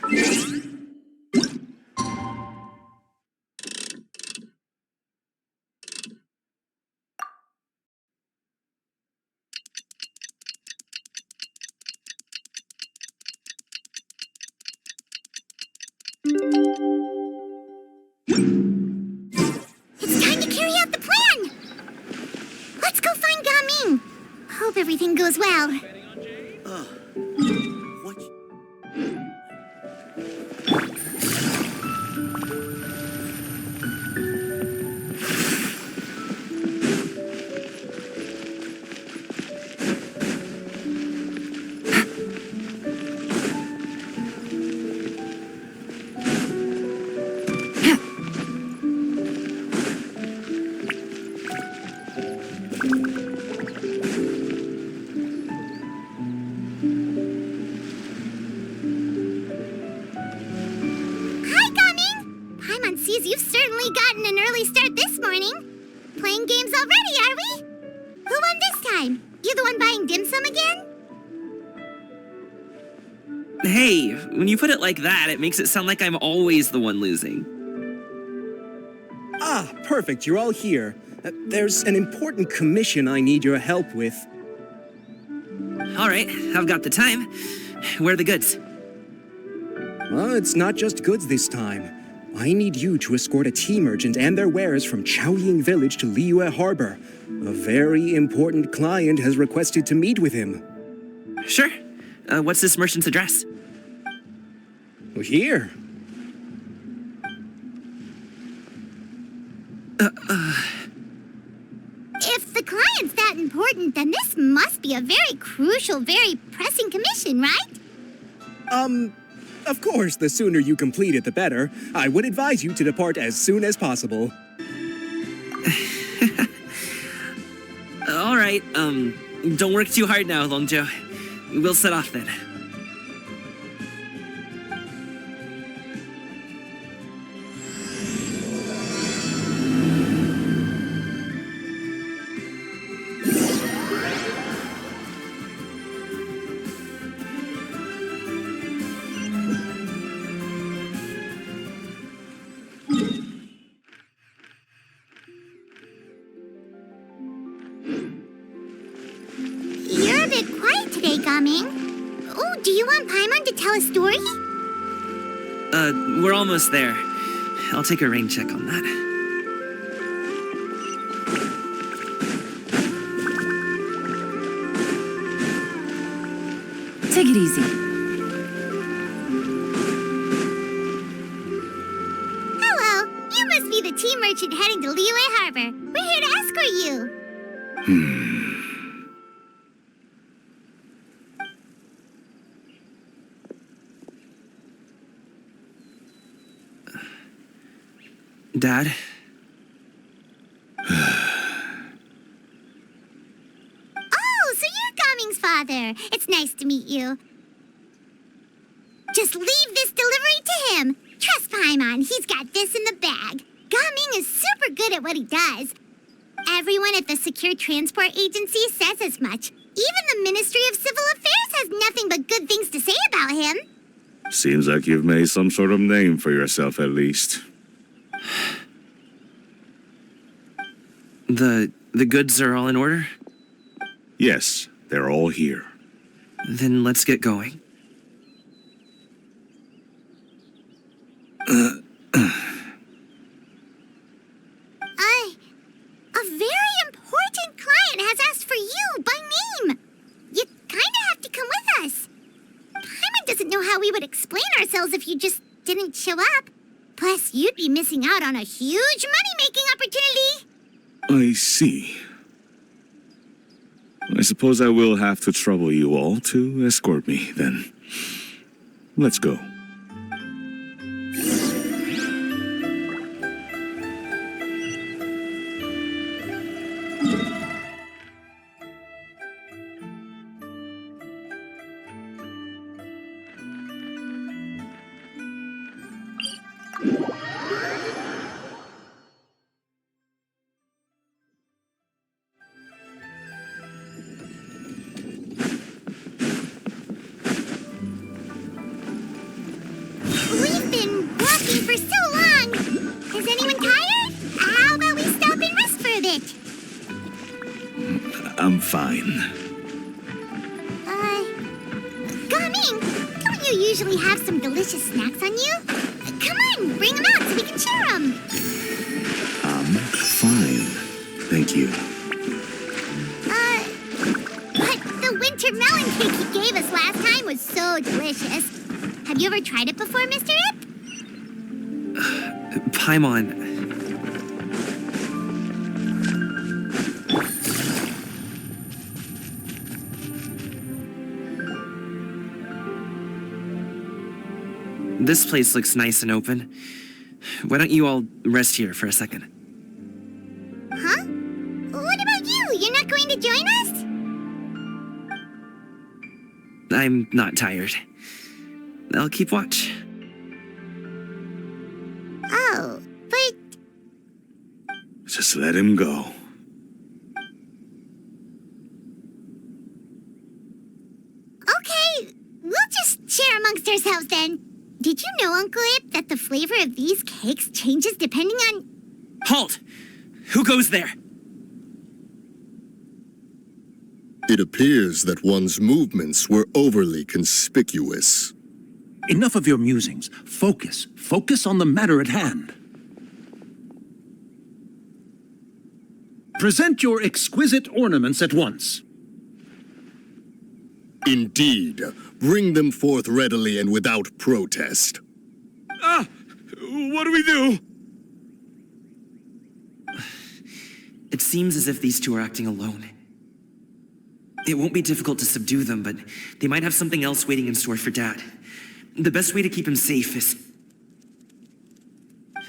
It's time to carry out the plan! Let's go find Gaming! Hope everything goes well. What? Hi, Gaming! Paimon sees you've certainly gotten an early start this morning. Playing games already, are we? Who won this time? You the one buying dim sum again? Hey, when you put it like that, it makes it sound like I'm always the one losing. Ah, perfect. You're all here. There's an important commission I need your help with. All right, I've got the time. Where are the goods? Well, it's not just goods this time. I need you to escort a tea merchant and their wares from Chaoying Village to Liyue Harbor. A very important client has requested to meet with him. Sure. What's this merchant's address? Here. If the client's that important, then this must be a very crucial, very pressing commission, right? Of course, the sooner you complete it, the better. I would advise you to depart as soon as possible. All right, don't work too hard now, Longjo. We'll set off then. You're a bit quiet today, Gaming. Oh, do you want Paimon to tell a story? We're almost there. I'll take a rain check on that. Take it easy. Hello, you must be the tea merchant heading to Liyue Harbor. We're here to escort you. Dad? Oh, so you're Gaming's father. It's nice to meet you. Just leave this delivery to him. Trust Paimon, he's got this in the bag. Gaming is super good at what he does. Everyone at the Secure Transport Agency says as much. Even the Ministry of Civil Affairs has nothing but good things to say about him. Seems like you've made some sort of name for yourself at least. The goods are all in order? Yes, they're all here. Then let's get going. A very important client has asked for you by name. You kinda have to come with us. Paimon doesn't know how we would explain ourselves if you just didn't show up. Plus, you'd be missing out on a huge money-making opportunity. I see. I suppose I will have to trouble you all to escort me, then. Let's go. fine. Gaming, don't you usually have some delicious snacks on you? Come on, bring them out so we can share them. I'm fine. Thank you. But the winter melon cake you gave us last time was so delicious. Have you ever tried it before, Mr. Ip? Paimon. This place looks nice and open. Why don't you all rest here for a second? Huh? What about you? You're not going to join us? I'm not tired. I'll keep watch. Oh, but Just let him go. okay, we'll just share amongst ourselves then. Did you know, Uncle Ip, that the flavor of these cakes changes depending on... Halt! Who goes there? It appears that one's movements were overly conspicuous. Enough of your musings. Focus. Focus on the matter at hand. Present your exquisite ornaments at once. Indeed, bring them forth readily and without protest. Ah! What do we do? It seems as if these two are acting alone. It won't be difficult to subdue them, but they might have something else waiting in store for Dad. The best way to keep him safe is...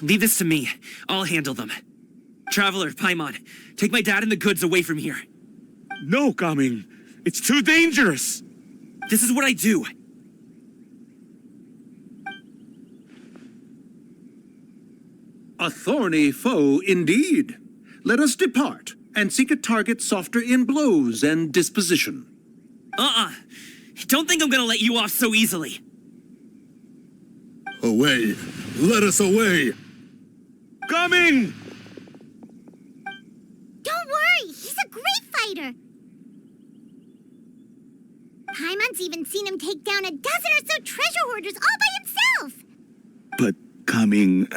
Leave this to me. I'll handle them. Traveler, Paimon, take my dad and the goods away from here. No, Gaming. It's too dangerous. This is what I do. A thorny foe indeed. Let us depart and seek a target softer in blows and disposition. Don't think I'm gonna let you off so easily. Away! Let us away! Gaming! Don't worry, he's a great fighter. Paimon's even seen him take down a dozen or so treasure hoarders all by himself. But, Gaming,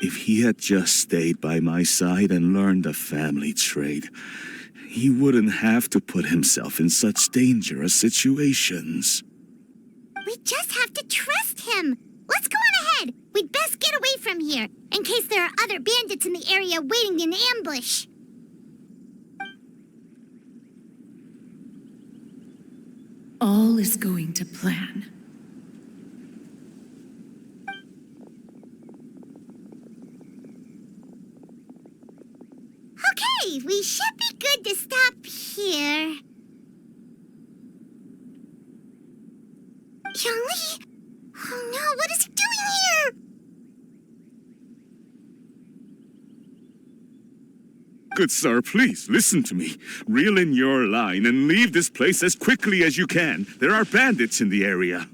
If he had just stayed by my side and learned a family trade, he wouldn't have to put himself in such dangerous situations. We just have to trust him. Let's go on ahead. We'd best get away from here, in case there are other bandits in the area waiting in ambush. All is going to plan. Okay, we should be good to stop here. Yangli? Oh no, what is he doing here? Good sir, please listen to me. Reel in your line and leave this place as quickly as you can. There are bandits in the area.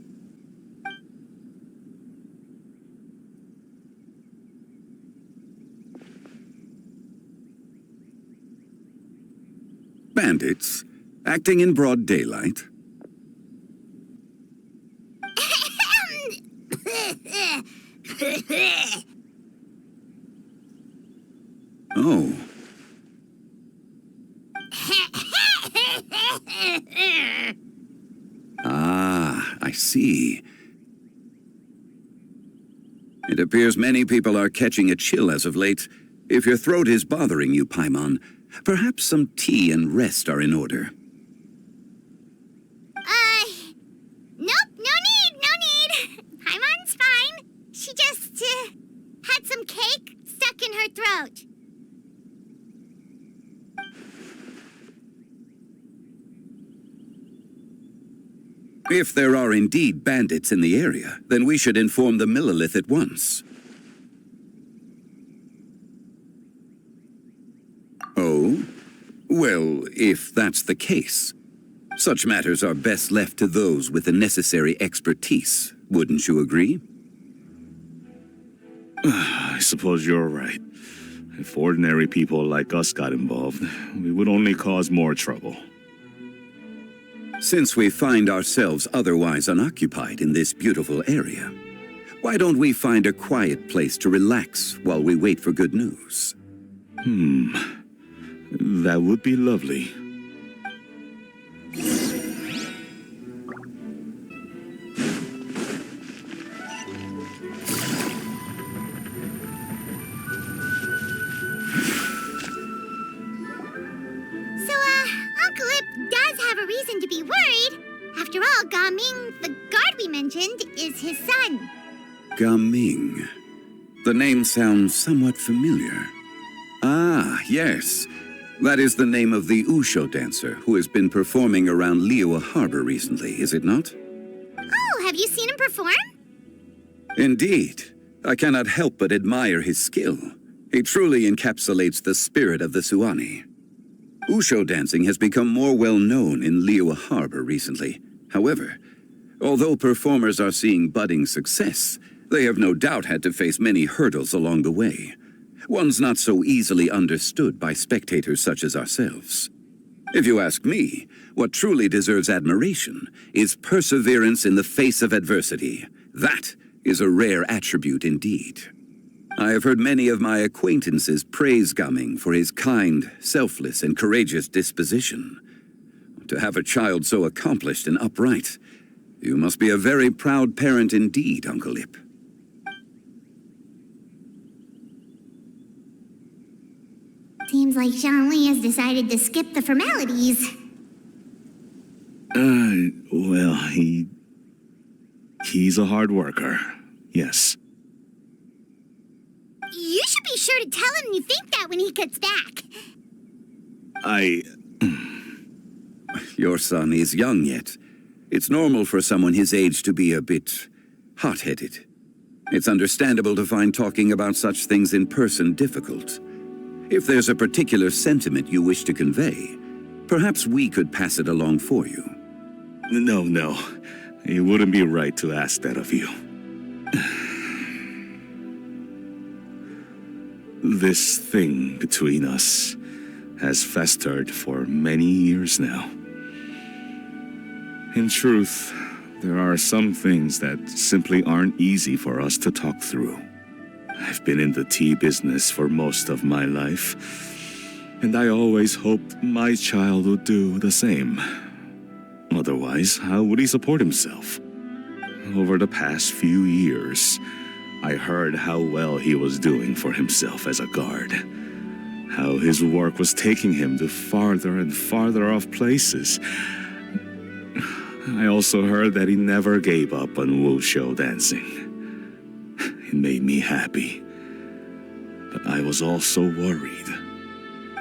Bandits? Acting in broad daylight? Oh. Ah, I see. It appears many people are catching a chill as of late. If your throat is bothering you, Paimon, perhaps some tea and rest are in order. Nope, no need. Paimon's fine. She just, had some cake stuck in her throat. If there are indeed bandits in the area, then we should inform the Millilith at once. Oh? Well, if that's the case, such matters are best left to those with the necessary expertise, wouldn't you agree? I suppose you're right. If ordinary people like us got involved, we would only cause more trouble. Since we find ourselves otherwise unoccupied in this beautiful area, why don't we find a quiet place to relax while we wait for good news? That would be lovely. Uncle Ip does have a reason to be worried. After all, Gaming, the guard we mentioned, is his son. Gaming. The name sounds somewhat familiar. Ah, yes. That is the name of the Usho dancer who has been performing around Liyue Harbor recently, is it not? Oh, have you seen him perform? Indeed. I cannot help but admire his skill. He truly encapsulates the spirit of the Suani. Usho dancing has become more well known in Liyue Harbor recently. However, although performers are seeing budding success, they have no doubt had to face many hurdles along the way. Ones not so easily understood by spectators such as ourselves. If you ask me, what truly deserves admiration is perseverance in the face of adversity. That is a rare attribute indeed. I have heard many of my acquaintances praise Gaming for his kind, selfless, and courageous disposition. To have a child so accomplished and upright, you must be a very proud parent indeed, Uncle Ip. Seems like Zhongli has decided to skip the formalities. Well, he's a hard worker. Yes. You should be sure to tell him you think that when he gets back. Your son is young yet. It's normal for someone his age to be a bit hot-headed. It's understandable to find talking about such things in person difficult. If there's a particular sentiment you wish to convey, perhaps we could pass it along for you. No. It wouldn't be right to ask that of you. This thing between us has festered for many years now. In truth, there are some things that simply aren't easy for us to talk through. I've been in the tea business for most of my life, and I always hoped my child would do the same. Otherwise, how would he support himself? Over the past few years, I heard how well he was doing for himself as a guard. How his work was taking him to farther and farther off places. I also heard that he never gave up on wushou dancing. It made me happy. But I was also worried.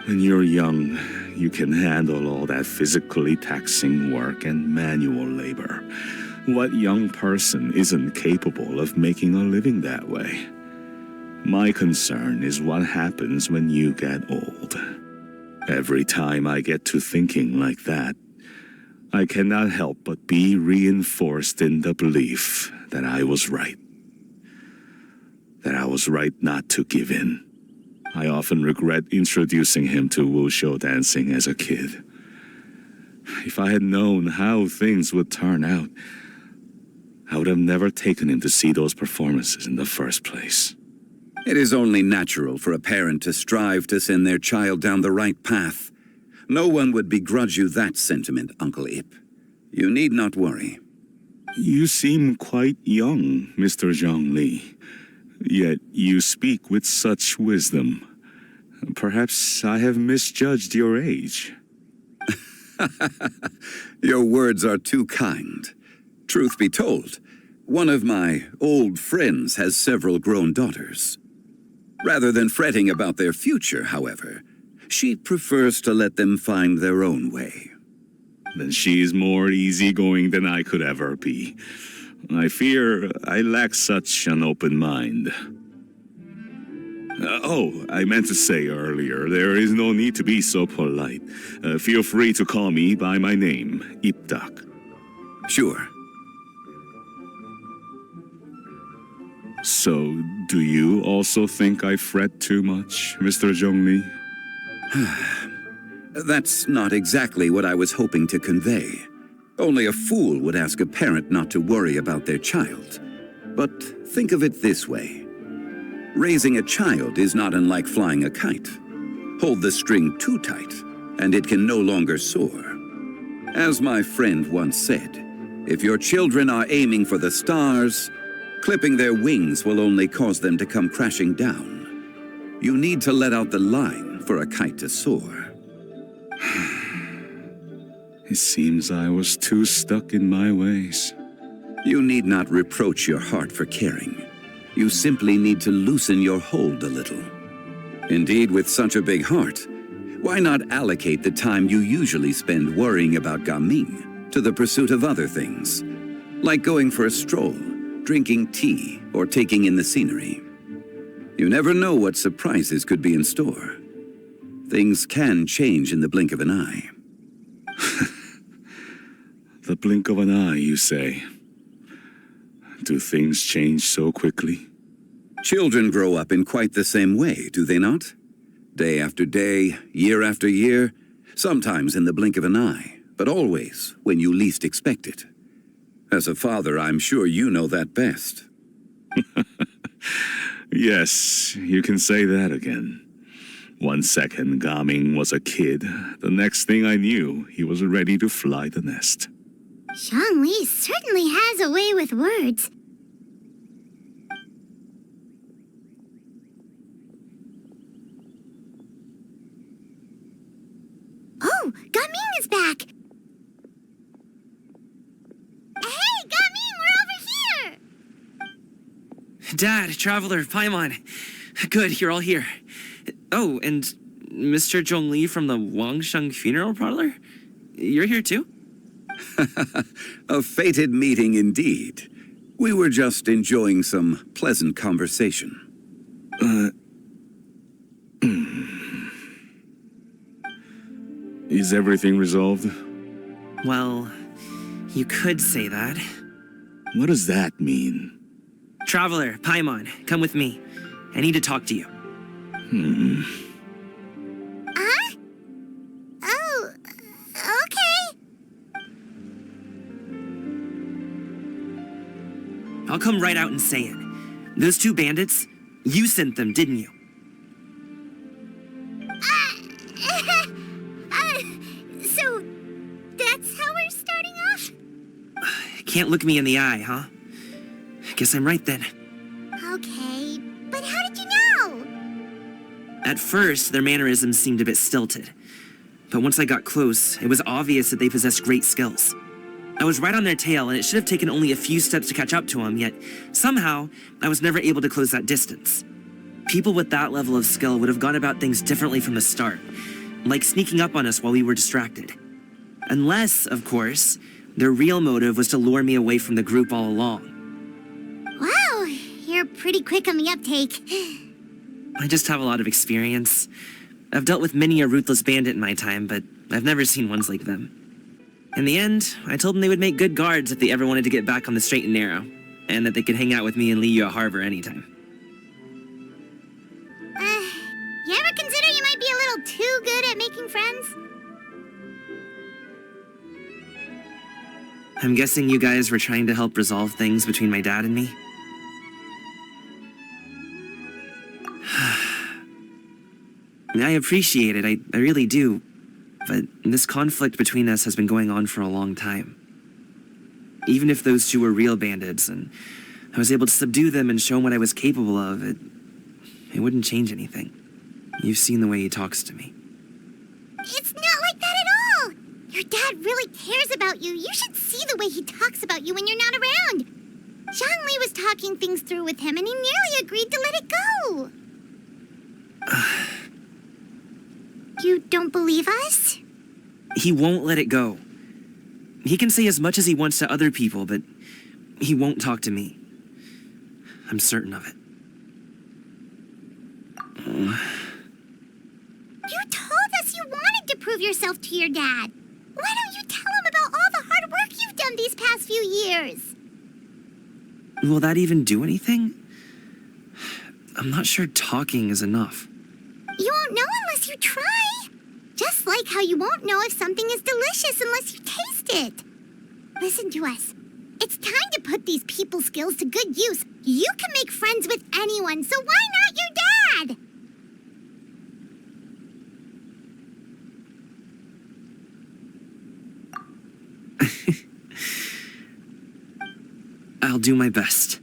When you're young, you can handle all that physically taxing work and manual labor. What young person isn't capable of making a living that way? My concern is what happens when you get old. Every time I get to thinking like that, I cannot help but be reinforced in the belief that I was right. That I was right not to give in. I often regret introducing him to wushou dancing as a kid. If I had known how things would turn out, I would have never taken him to see those performances in the first place. It is only natural for a parent to strive to send their child down the right path. No one would begrudge you that sentiment, Uncle Ip. You need not worry. You seem quite young, Mr. Zhongli. Yet you speak with such wisdom. Perhaps I have misjudged your age. Your words are too kind. Truth be told, one of my old friends has several grown daughters. Rather than fretting about their future, however, she prefers to let them find their own way. Then she is more easygoing than I could ever be. I fear I lack such an open mind. I meant to say earlier, there is no need to be so polite. Feel free to call me by my name, Ipdak. Sure. So, do you also think I fret too much, Mr. Zhongli? That's not exactly what I was hoping to convey. Only a fool would ask a parent not to worry about their child. But think of it this way. Raising a child is not unlike flying a kite. Hold the string too tight, and it can no longer soar. As my friend once said, if your children are aiming for the stars, clipping their wings will only cause them to come crashing down. You need to let out the line for a kite to soar. It seems I was too stuck in my ways. You need not reproach your heart for caring. You simply need to loosen your hold a little. Indeed, with such a big heart, why not allocate the time you usually spend worrying about Gaming to the pursuit of other things, like going for a stroll, drinking tea, or taking in the scenery? You never know what surprises could be in store. Things can change in the blink of an eye. The blink of an eye, you say? Do things change so quickly? Children grow up in quite the same way, do they not? Day after day, year after year, sometimes in the blink of an eye, but always when you least expect it. As a father, I'm sure you know that best. Yes, you can say that again. 1 second, Gaming was a kid. The next thing I knew, he was ready to fly the nest. Zhongli certainly has a way with words. Oh, Gaming is back! Hey, Gaming, we're over here! Dad, Traveler, Paimon. Good, you're all here. Oh, and Mr. Zhongli from the Wangsheng Funeral Parlor? You're here too? A fated meeting indeed. We were just enjoying some pleasant conversation. Is everything resolved? Well, you could say that. What does that mean? Traveler, Paimon, come with me. I need to talk to you. Huh? Oh, okay. I'll come right out and say it. Those two bandits, you sent them, didn't you? So that's how we're starting off? Can't look me in the eye, huh? Guess I'm right then. Okay, but how did you know? At first, their mannerisms seemed a bit stilted. But once I got close, it was obvious that they possessed great skills. I was right on their tail, and it should have taken only a few steps to catch up to them, yet somehow, I was never able to close that distance. People with that level of skill would have gone about things differently from the start, like sneaking up on us while we were distracted. Unless, of course, their real motive was to lure me away from the group all along. Wow, you're pretty quick on the uptake. I just have a lot of experience. I've dealt with many a ruthless bandit in my time, but I've never seen ones like them. In the end, I told them they would make good guards if they ever wanted to get back on the straight and narrow, and that they could hang out with me in Liyue Harbor anytime. You ever consider you might be a little too good at making friends? I'm guessing you guys were trying to help resolve things between my dad and me? I appreciate it, I really do. But this conflict between us has been going on for a long time. Even if those two were real bandits, and I was able to subdue them and show them what I was capable of, it wouldn't change anything. You've seen the way he talks to me. It's not like that at all! Your dad really cares about you. You should see the way he talks about you when you're not around. Zhongli was talking things through with him, and he nearly agreed to let it go. You don't believe us? He won't let it go. He can say as much as he wants to other people, but he won't talk to me. I'm certain of it. You told us you wanted to prove yourself to your dad. Why don't you tell him about all the hard work you've done these past few years? Will that even do anything? I'm not sure talking is enough. You won't know unless you try. Just like how you won't know if something is delicious unless you taste it. Listen to us. It's time to put these people skills to good use. You can make friends with anyone, so why not your dad? I'll do my best.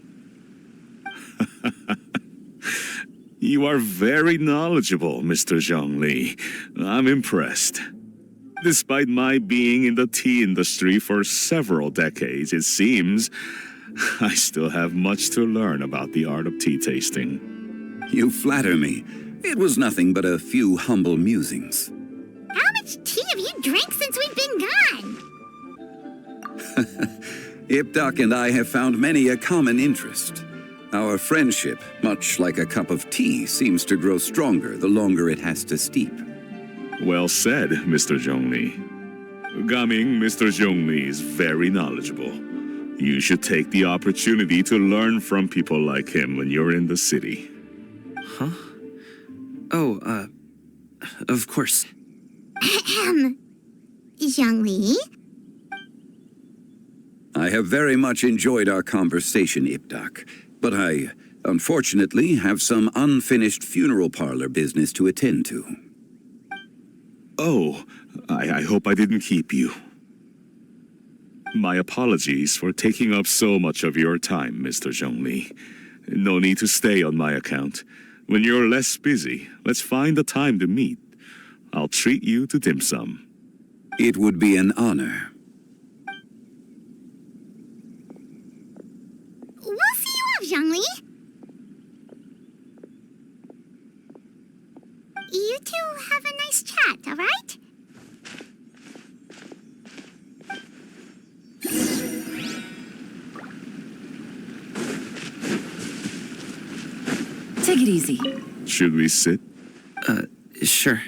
You are very knowledgeable, Mr. Zhongli. I'm impressed. Despite my being in the tea industry for several decades, it seems I still have much to learn about the art of tea tasting. You flatter me. It was nothing but a few humble musings. How much tea have you drank since we've been gone? Ipdak and I have found many a common interest. Our friendship, much like a cup of tea, seems to grow stronger the longer it has to steep. Well said, Mr. Zhongli. Gaming, Mr. Zhongli is very knowledgeable. You should take the opportunity to learn from people like him when you're in the city. Huh? Oh, of course. Zhongli? I have very much enjoyed our conversation, Ipdak, but I, unfortunately, have some unfinished funeral parlor business to attend to. Oh, I hope I didn't keep you. My apologies for taking up so much of your time, Mr. Zhongli. No need to stay on my account. When you're less busy, let's find a time to meet. I'll treat you to dim sum. It would be an honor. We'll see you off, Zhongli. You two have a nice chat, all right? Take it easy. Should we sit? Sure.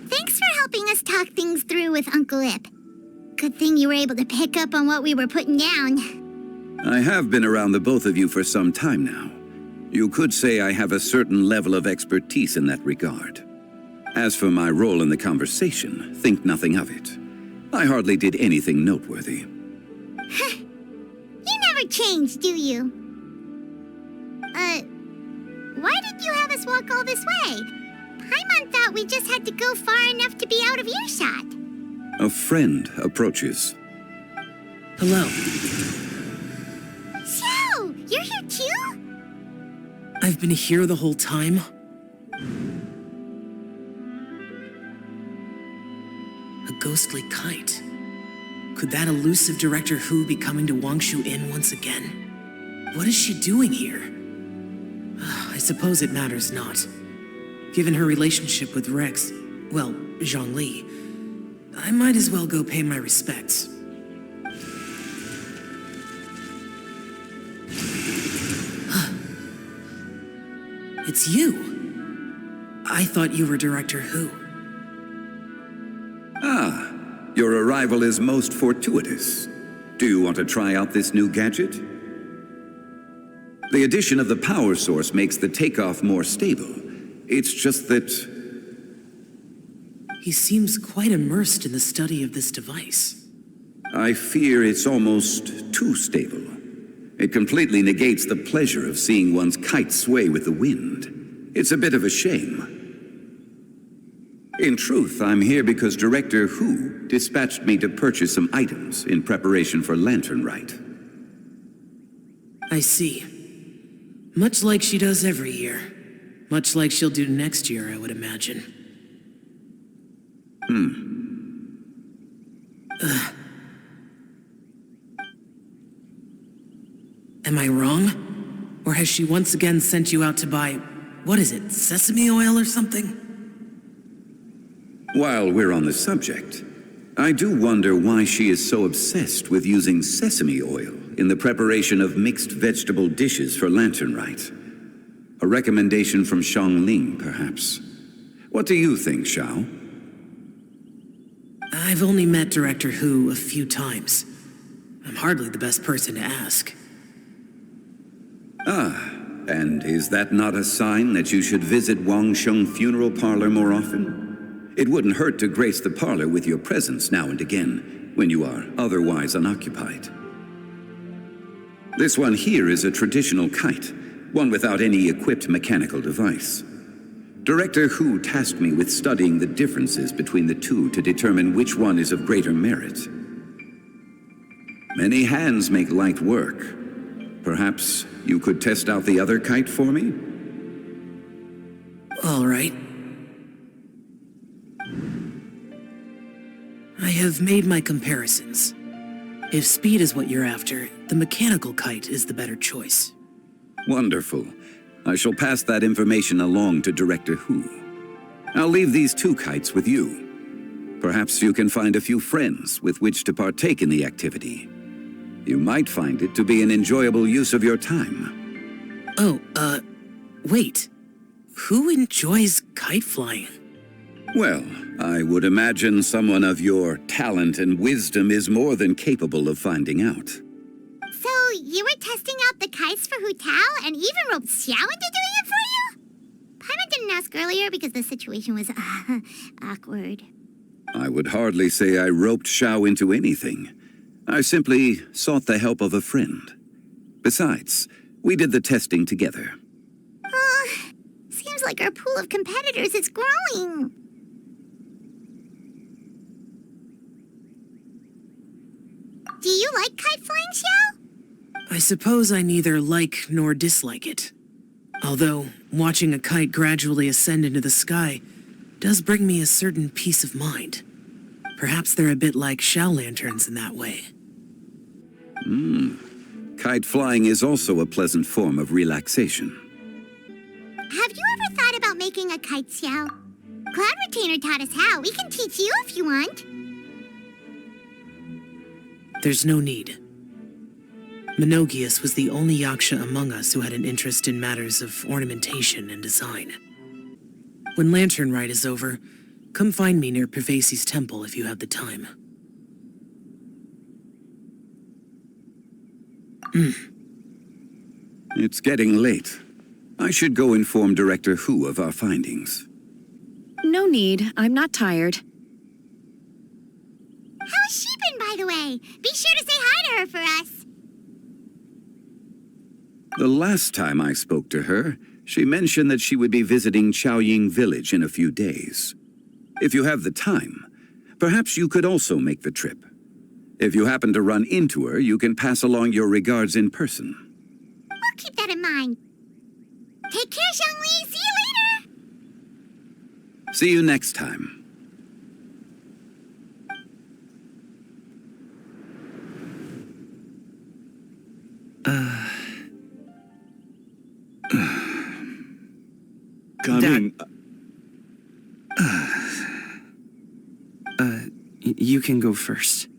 Thanks for helping us talk things through with Uncle Ip. Good thing you were able to pick up on what we were putting down. I have been around the both of you for some time now. You could say I have a certain level of expertise in that regard. As for my role in the conversation, think nothing of it. I hardly did anything noteworthy. You never change, do you? Why did you have us walk all this way? Paimon thought we just had to go far enough to be out of earshot. A friend approaches. Hello. So, you're here too? I've been here the whole time. A ghostly kite. Could that elusive Director Hu be coming to Wangshu Inn once again? What is she doing here? I suppose it matters not. Given her relationship with Rex, well, Zhongli, I might as well go pay my respects. It's you. I thought you were Director Hu. Ah, your arrival is most fortuitous. Do you want to try out this new gadget? The addition of the power source makes the takeoff more stable. It's just that... He seems quite immersed in the study of this device. I fear it's almost too stable. It completely negates the pleasure of seeing one's kite sway with the wind. It's a bit of a shame. In truth, I'm here because Director Hu dispatched me to purchase some items in preparation for Lanturn Rite. I see. Much like she does every year. Much like she'll do next year, I would imagine. Am I wrong? Or has she once again sent you out to buy, what is it, sesame oil or something? While we're on the subject, I do wonder why she is so obsessed with using sesame oil in the preparation of mixed vegetable dishes for Lanturn Rite. A recommendation from Xiangling, perhaps. What do you think, Xiao? I've only met Director Hu a few times. I'm hardly the best person to ask. And is that not a sign that you should visit Wang Sheng Funeral Parlor more often? It wouldn't hurt to grace the parlor with your presence now and again, when you are otherwise unoccupied. This one here is a traditional kite, one without any equipped mechanical device. Director Hu tasked me with studying the differences between the two to determine which one is of greater merit. Many hands make light work. Perhaps you could test out the other kite for me? All right. I have made my comparisons. If speed is what you're after, the mechanical kite is the better choice. Wonderful. I shall pass that information along to Director Hu. I'll leave these two kites with you. Perhaps you can find a few friends with which to partake in the activity. You might find it to be an enjoyable use of your time. Oh, wait. Who enjoys kite flying? Well, I would imagine someone of your talent and wisdom is more than capable of finding out. So, you were testing out the kites for Hu Tao and even roped Xiao into doing it for you? Paimon didn't ask earlier because the situation was, awkward. I would hardly say I roped Xiao into anything. I simply sought the help of a friend. Besides, we did the testing together. Seems like our pool of competitors is growing. Do you like kite flying, Xiao? I suppose I neither like nor dislike it. Although, watching a kite gradually ascend into the sky does bring me a certain peace of mind. Perhaps they're a bit like Xiao lanterns in that way. Kite flying is also a pleasant form of relaxation. Have you ever thought about making a kite, Xiao? Cloud Retainer taught us how. We can teach you if you want. There's no need. Menogias was the only Yaksha among us who had an interest in matters of ornamentation and design. When Lanturn Rite is over, come find me near Pervasi's temple if you have the time. It's getting late. I should go inform Director Hu of our findings. No need. I'm not tired. How's she been, by the way? Be sure to say hi to her for us. The last time I spoke to her, she mentioned that she would be visiting Chaoying Village in a few days. If you have the time, perhaps you could also make the trip. If you happen to run into her, you can pass along your regards in person. We'll keep that in mind. Take care, Zhongli. See you later. See you next time. Coming. You can go first.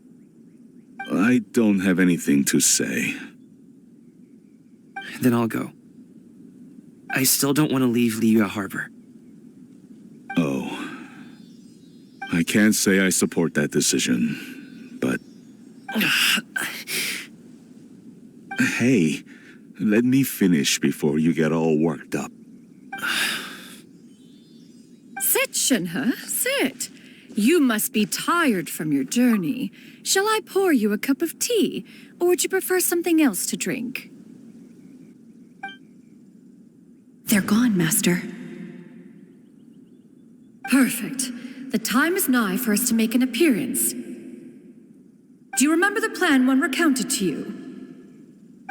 I don't have anything to say. Then I'll go. I still don't want to leave Liyue Harbor. Oh. I can't say I support that decision, but... Hey, let me finish before you get all worked up. Sit, Shenhe, sit. You must be tired from your journey. Shall I pour you a cup of tea, or would you prefer something else to drink? They're gone, Master. Perfect. The time is nigh for us to make an appearance. Do you remember the plan when recounted to you?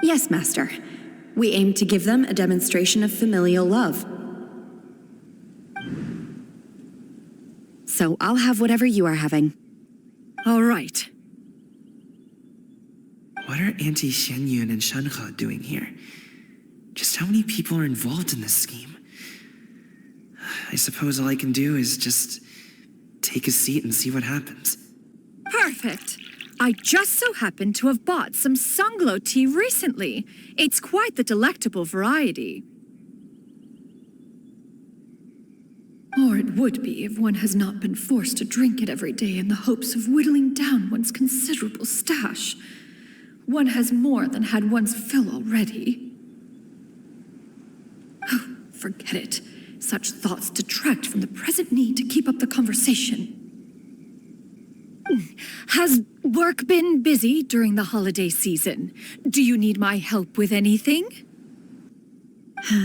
Yes, Master. We aim to give them a demonstration of familial love. So I'll have whatever you are having. All right. What are Auntie Xianyun and Shenhe doing here? Just how many people are involved in this scheme? I suppose all I can do is just take a seat and see what happens. Perfect. I just so happen to have bought some Sunglow tea recently. It's quite the delectable variety. Or it would be if one has not been forced to drink it every day in the hopes of whittling down one's considerable stash. One has more than had one's fill already. Oh, forget it. Such thoughts detract from the present need to keep up the conversation. Has work been busy during the holiday season? Do you need my help with anything?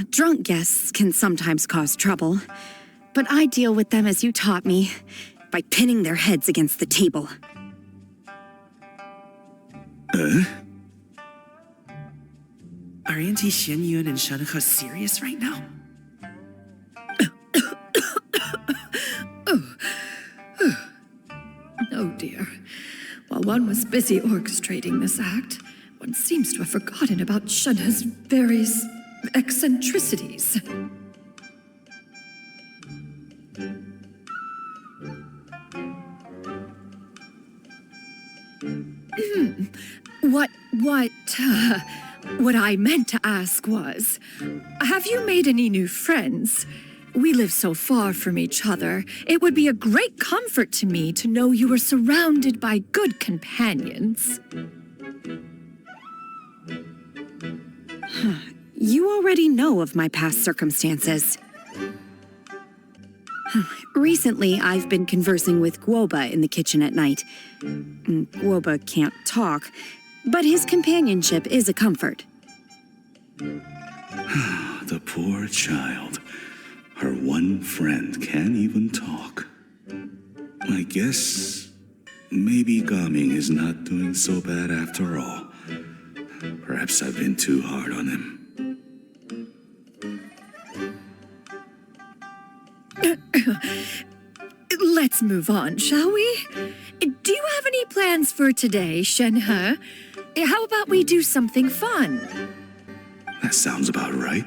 Drunk guests can sometimes cause trouble, but I deal with them as you taught me, by pinning their heads against the table. Are Auntie Xianyun and Shenhe serious right now? Oh dear. While one was busy orchestrating this act, one seems to have forgotten about Shenhe's various eccentricities. What I meant to ask was, have you made any new friends? We live so far from each other, it would be a great comfort to me to know you were surrounded by good companions. You already know of my past circumstances. Recently, I've been conversing with Guoba in the kitchen at night. Guoba can't talk, but his companionship is a comfort. The poor child. Her one friend can't even talk. I guess maybe Gaming is not doing so bad after all. Perhaps I've been too hard on him. Let's move on, shall we? Do you have any plans for today, Shenhe? How about we do something fun? That sounds about right.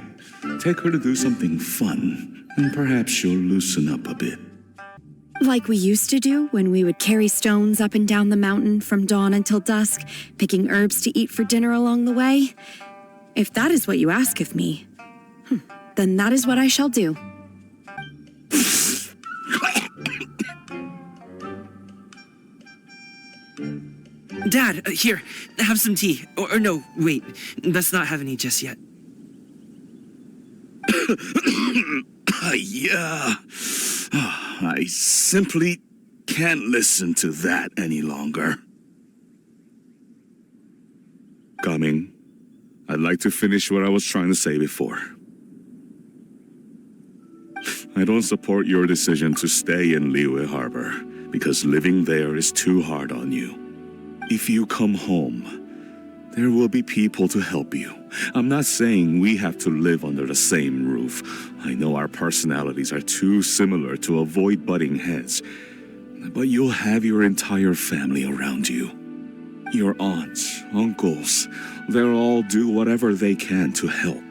Take her to do something fun, and perhaps she'll loosen up a bit. Like we used to do when we would carry stones up and down the mountain from dawn until dusk, picking herbs to eat for dinner along the way. If that is what you ask of me, then that is what I shall do. Dad, here, have some tea. Or no, wait, let's not have any just yet. Yeah. I simply can't listen to that any longer. Coming. I'd like to finish what I was trying to say before. I don't support your decision to stay in Liyue Harbor, because living there is too hard on you. If you come home, there will be people to help you. I'm not saying we have to live under the same roof. I know our personalities are too similar to avoid butting heads. But you'll have your entire family around you. Your aunts, uncles, they'll all do whatever they can to help.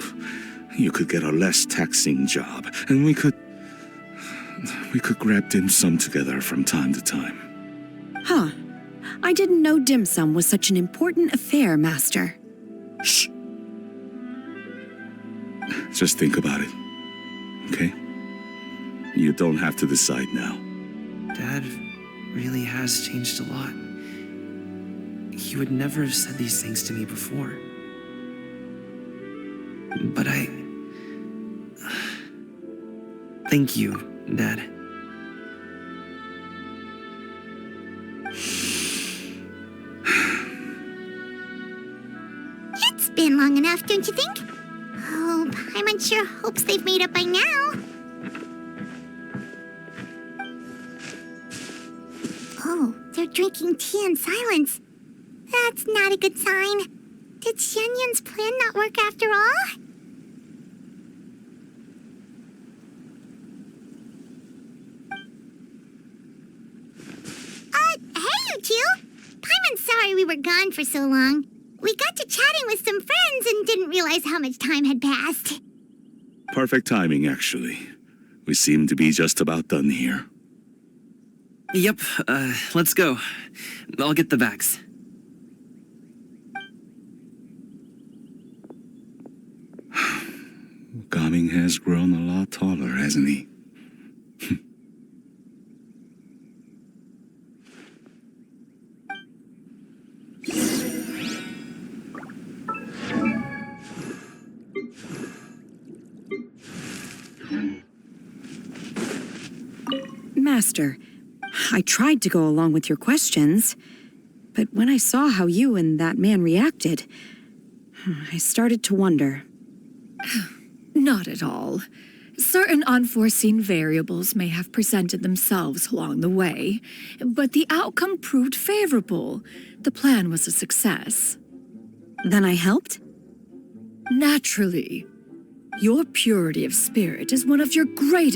You could get a less taxing job, and we could grab dim sum together from time to time. I didn't know dim sum was such an important affair, Master. Shh. Just think about it, okay? You don't have to decide now. Dad really has changed a lot. He would never have said these things to me before. But thank you, Dad. It's been long enough, don't you think? Oh, Paimon sure hopes they've made up by now. Oh, they're drinking tea in silence. That's not a good sign. Did Xianyun's plan not work after all? Hey, you two! Paimon's sorry we were gone for so long. We got to chatting with some friends and didn't realize how much time had passed. Perfect timing, actually. We seem to be just about done here. Yep, let's go. I'll get the bags. Gaming has grown a lot taller, hasn't he? Master, I tried to go along with your questions, but when I saw how you and that man reacted, I started to wonder. Not at all. Certain unforeseen variables may have presented themselves along the way, but the outcome proved favorable. The plan was a success. Then I helped? Naturally. Your purity of spirit is one of your great...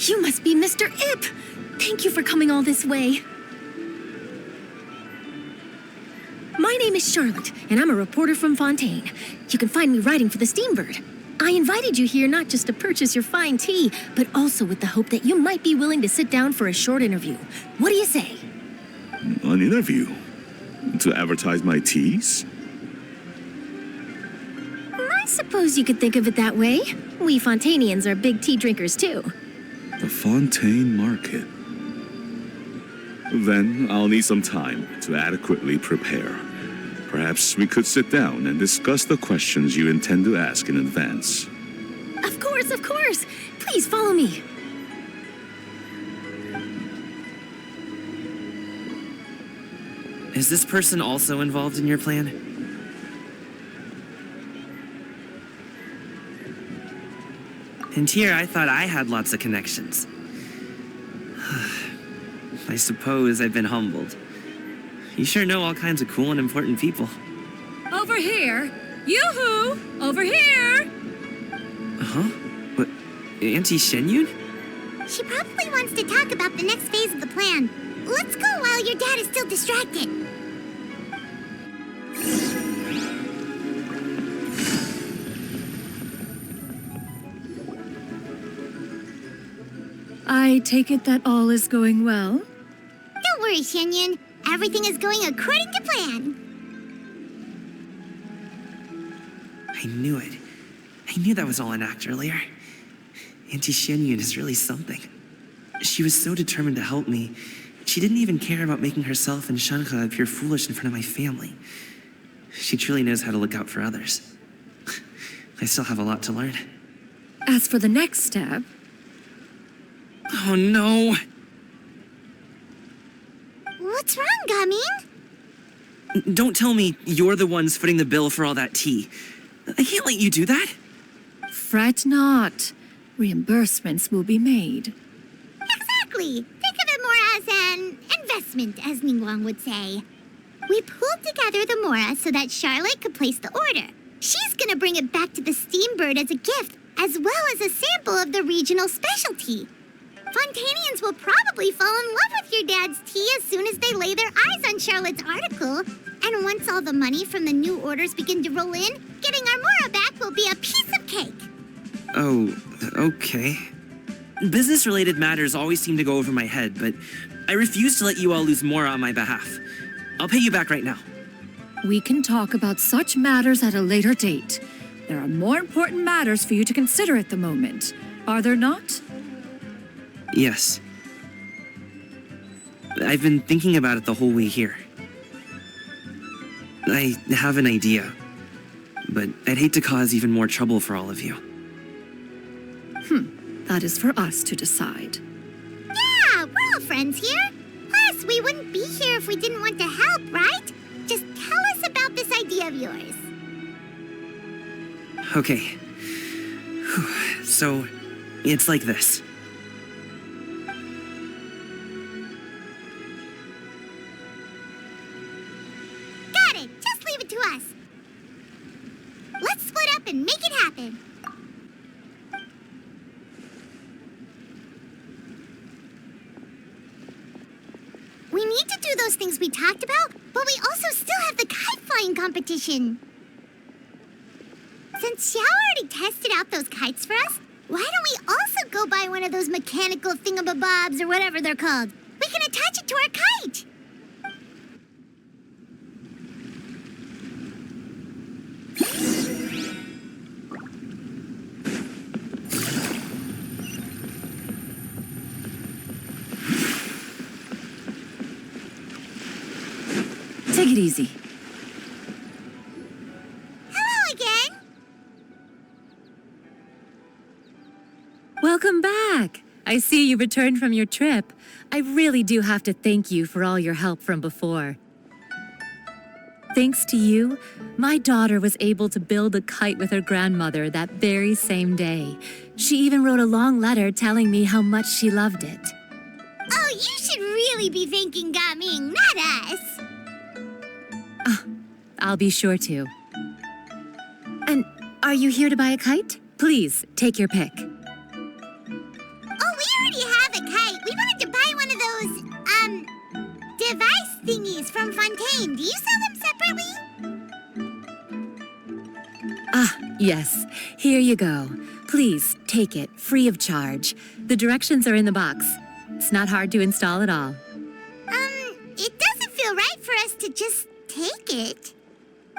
You must be Mr. Ip! Thank you for coming all this way. My name is Charlotte, and I'm a reporter from Fontaine. You can find me writing for the Steambird. I invited you here not just to purchase your fine tea, but also with the hope that you might be willing to sit down for a short interview. What do you say? An interview? To advertise my teas? I suppose you could think of it that way. We Fontainians are big tea drinkers, too. The Fontaine Market. Then I'll need some time to adequately prepare. Perhaps we could sit down and discuss the questions you intend to ask in advance. Of course, of course. Please follow me. Is this person also involved in your plan? And here I thought I had lots of connections. I suppose I've been humbled. You sure know all kinds of cool and important people. Over here! Yoo-hoo! Over here! Huh? What? Auntie Shenyun? She probably wants to talk about the next phase of the plan. Let's go while your dad is still distracted. I take it that all is going well? Don't worry, Shenyun. Everything is going according to plan. I knew it. I knew that was all an act earlier. Auntie Shenyun is really something. She was so determined to help me. She didn't even care about making herself and Shanka appear foolish in front of my family. She truly knows how to look out for others. I still have a lot to learn. As for the next step... Oh no! What's wrong, Gamin? Don't tell me you're the ones footing the bill for all that tea. I can't let you do that. Fret not. Reimbursements will be made. Exactly. Think of it more as an investment, as Ningguang would say. We pooled together the Mora so that Charlotte could place the order. She's gonna bring it back to the Steambird as a gift, as well as a sample of the regional specialty. Fontainians will probably fall in love with your dad's tea as soon as they lay their eyes on Charlotte's article. And once all the money from the new orders begin to roll in, getting our Mora back will be a piece of cake. Oh, okay. Business-related matters always seem to go over my head, but I refuse to let you all lose more on my behalf. I'll pay you back right now. We can talk about such matters at a later date. There are more important matters for you to consider at the moment, are there not? Yes. I've been thinking about it the whole way here. I have an idea, but I'd hate to cause even more trouble for all of you. That is for us to decide. Yeah, we're all friends here. Plus, we wouldn't be here if we didn't want to help, right? Just tell us about this idea of yours. Okay. So, it's like this. Got it. Just leave it to us. Let's split up and make it happen. need to do those things we talked about, but we also still have the kite flying competition. Since Xiao already tested out those kites for us, why don't we also go buy one of those mechanical thingamabobs or whatever they're called? We can attach it to our kite. Take it easy. Hello again. Welcome back. I see you returned from your trip. I really do have to thank you for all your help from before. Thanks to you, my daughter was able to build a kite with her grandmother that very same day. She even wrote a long letter telling me how much she loved it. Oh, you should really be thanking Gaming, not us. I'll be sure to. And are you here to buy a kite? Please, take your pick. Oh, we already have a kite. We wanted to buy one of those, device thingies from Fontaine. Do you sell them separately? Ah, yes. Here you go. Please, take it, free of charge. The directions are in the box. It's not hard to install at all. It doesn't feel right for us to just take it.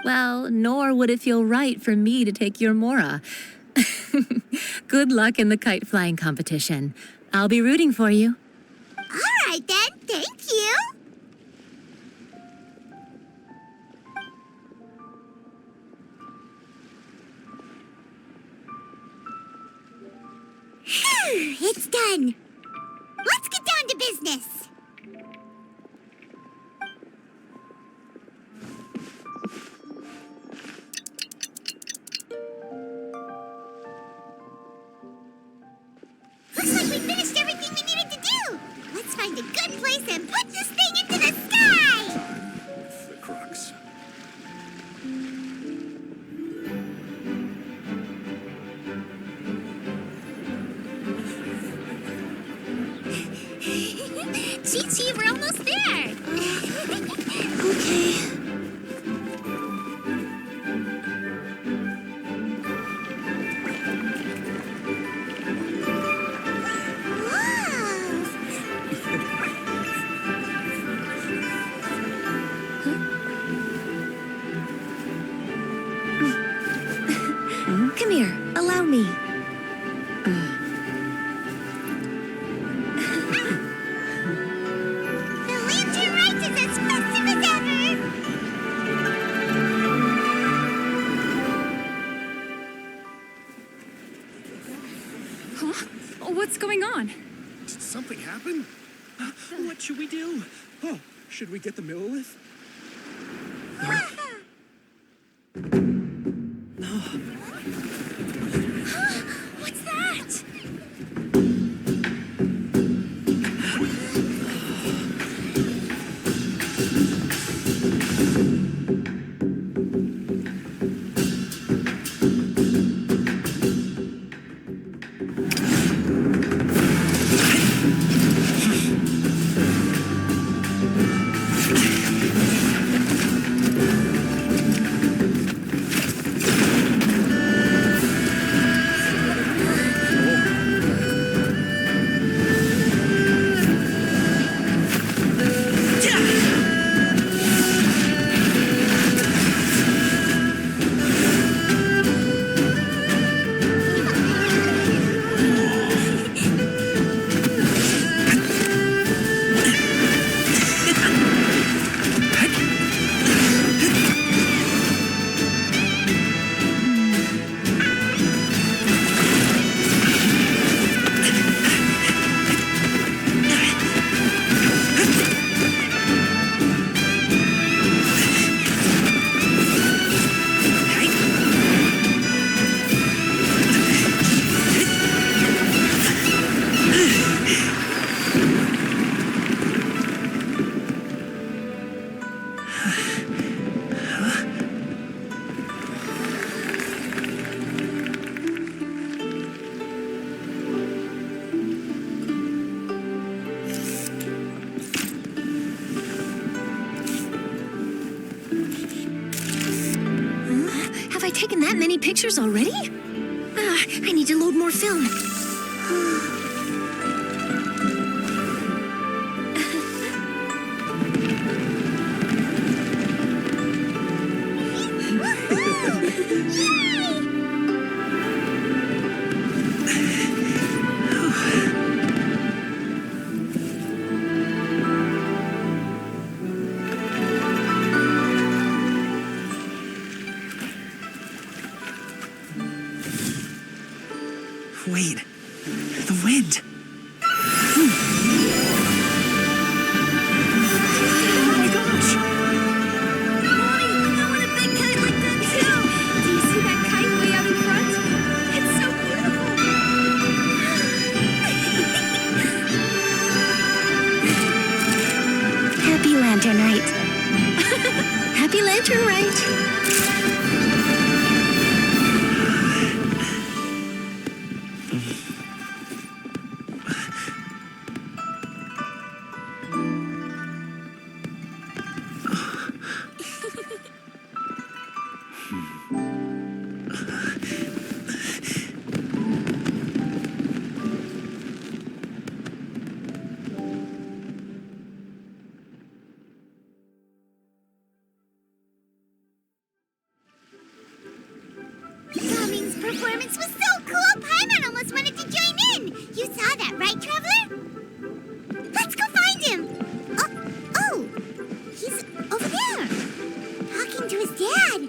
Well, nor would it feel right for me to take your Mora. Good luck in the kite flying competition. I'll be rooting for you. All right, then. Thank you. Phew, it's done. Let's get down to business. Looks like we finished everything we needed to do. Let's find a good place and put this thing into the sky. The crux. Chi-Chi, we're almost there. Okay. Come here, allow me. The Lanturn Rite is as festive as ever! Huh? What's going on? Did something happen? What should we do? Oh, should we get the Millilith? What's that? pictures already? I need to load more film. Wait, the wind. Oh my gosh! Mommy, I want a big kite like that too! Do you see that kite way out in front? It's so beautiful! Happy Lantern Rite. Happy Lantern Rite. Gaming's performance was so cool, Paimon almost wanted to join in. You saw that, right, Traveler? Let's go find him. Oh, he's over there, talking to his dad.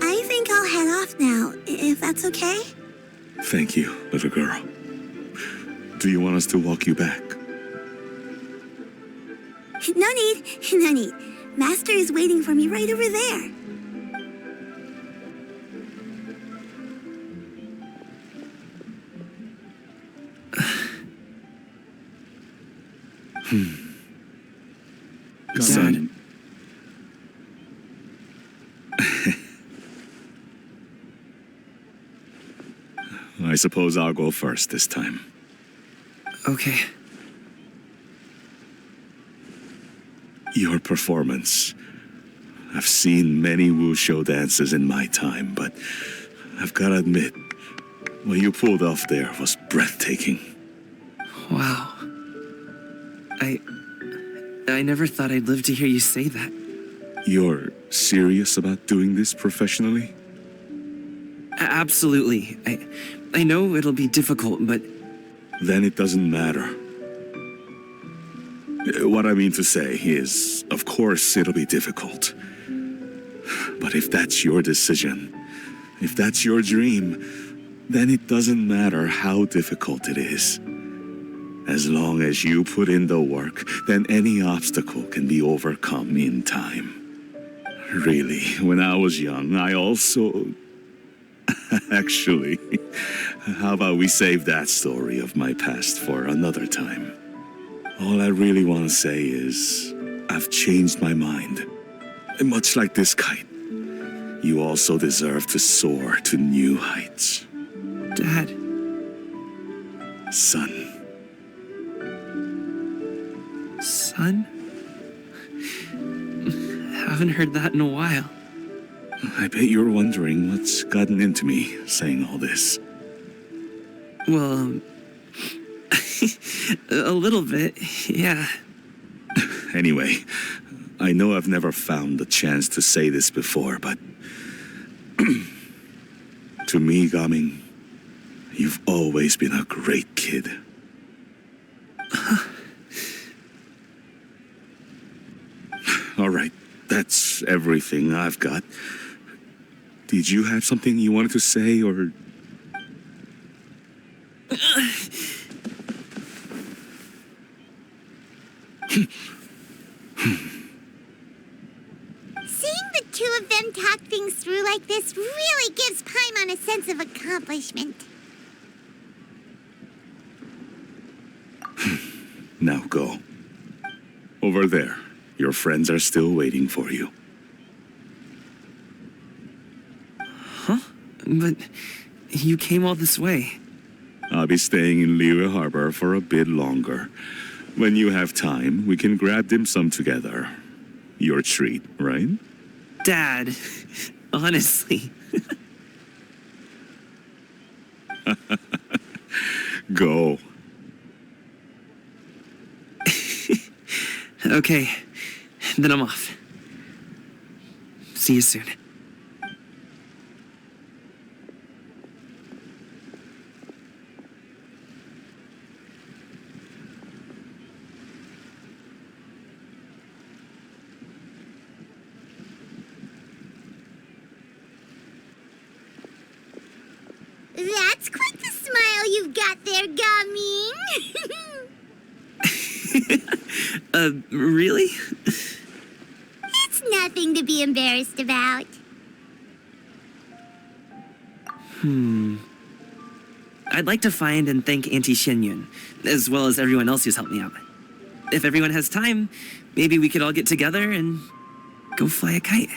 I think I'll head off now, if that's okay. Thank you, little girl. Do you want us to walk you back? No need, no need. Master is waiting for me right over there. Son. I suppose I'll go first this time. Okay. Your performance. I've seen many wushou dances in my time, but I've got to admit, what you pulled off there was breathtaking. Wow. I never thought I'd live to hear you say that. You're serious about doing this professionally? Absolutely. I know it'll be difficult, but... Then it doesn't matter. What I mean to say is, of course it'll be difficult. But if that's your decision, if that's your dream, then it doesn't matter how difficult it is. As long as you put in the work, then any obstacle can be overcome in time. Really, when I was young, I also... Actually, how about we save that story of my past for another time? All I really want to say is, I've changed my mind. And much like this kite, you also deserve to soar to new heights. Dad. Son. Son? Haven't heard that in a while. I bet you're wondering what's gotten into me saying all this. Well, a little bit, yeah. Anyway, I know I've never found the chance to say this before, but... to me, Gaming, you've always been a great kid. All right, that's everything I've got. Did you have something you wanted to say, or... Seeing the two of them talk things through like this really gives Paimon a sense of accomplishment. Now go. Over there. Your friends are still waiting for you. Huh? But you came all this way. I'll be staying in Liyue Harbor for a bit longer. When you have time, we can grab dim sum together. Your treat, right? Dad, honestly. Go. Okay, then I'm off. See you soon. That's quite the smile you've got there, Gaming. Really? It's nothing to be embarrassed about. I'd like to find and thank Auntie Xinyun, as well as everyone else who's helped me out. If everyone has time, maybe we could all get together and go fly a kite.